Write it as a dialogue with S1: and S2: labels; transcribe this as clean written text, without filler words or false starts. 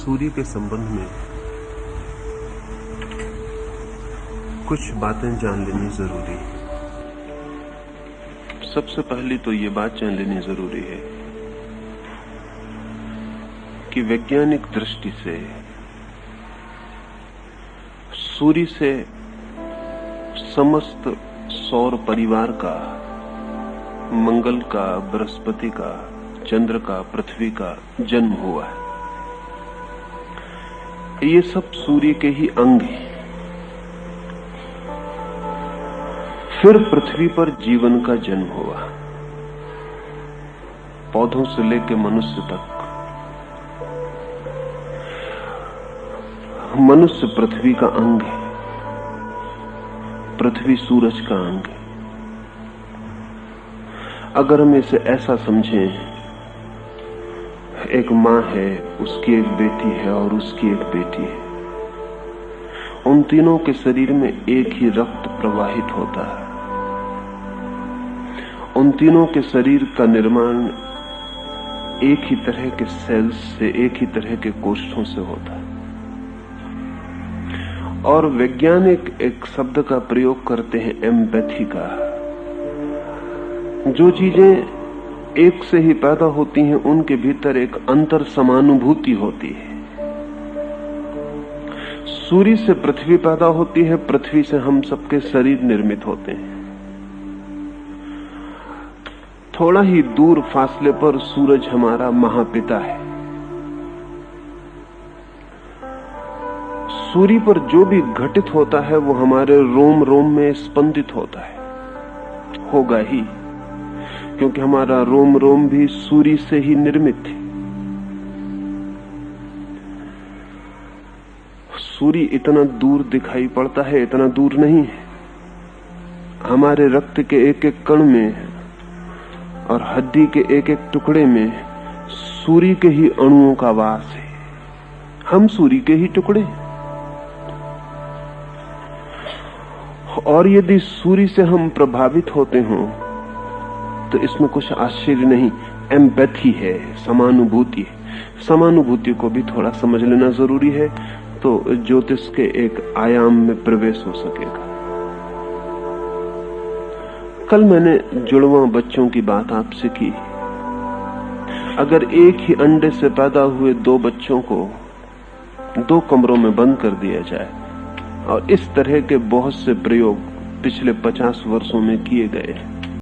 S1: सूर्य के संबंध में कुछ बातें जान लेनी जरूरी है। सबसे पहली तो ये बात जान लेनी जरूरी है कि वैज्ञानिक दृष्टि से सूर्य से समस्त सौर परिवार का, मंगल का, बृहस्पति का, चंद्र का, पृथ्वी का जन्म हुआ है। ये सब सूर्य के ही अंग हैं। फिर पृथ्वी पर जीवन का जन्म हुआ, पौधों से लेकर मनुष्य तक। मनुष्य पृथ्वी का अंग है, पृथ्वी सूरज का अंग है। अगर हम इसे ऐसा समझें, एक मां है, उसकी एक बेटी है और उसकी एक बेटी है। उन तीनों के शरीर में एक ही रक्त प्रवाहित होता है। उन तीनों के शरीर का निर्माण एक ही तरह के सेल्स से, एक ही तरह के कोष्ठों से होता है। और वैज्ञानिक एक शब्द का प्रयोग करते हैं, एम्पैथी का। जो चीजें एक से ही पैदा होती हैं, उनके भीतर एक अंतर समानुभूति होती है। सूर्य से पृथ्वी पैदा होती है, पृथ्वी से हम सबके शरीर निर्मित होते हैं। थोड़ा ही दूर फासले पर सूरज हमारा महापिता है। सूर्य पर जो भी घटित होता है वो हमारे रोम रोम में स्पंदित होता है, होगा ही, क्योंकि हमारा रोम रोम भी सूर्य से ही निर्मित है। सूर्य इतना दूर दिखाई पड़ता है, इतना दूर नहीं है। हमारे रक्त के एक एक कण में और हड्डी के एक एक टुकड़े में सूर्य के ही अणुओं का वास है। हम सूर्य के ही टुकड़े। और यदि सूर्य से हम प्रभावित होते हों तो इसमें कुछ आश्चर्य नहीं। एम्पैथी है, समानुभूति है। समानुभूति को भी थोड़ा समझ लेना जरूरी है, तो ज्योतिष के एक आयाम में प्रवेश हो सकेगा। कल मैंने जुड़वा बच्चों की बात आपसे की। अगर एक ही अंडे से पैदा हुए दो बच्चों को 2 कमरों में बंद कर दिया जाए, और इस तरह के बहुत से प्रयोग पिछले 50 वर्षों में किए गए,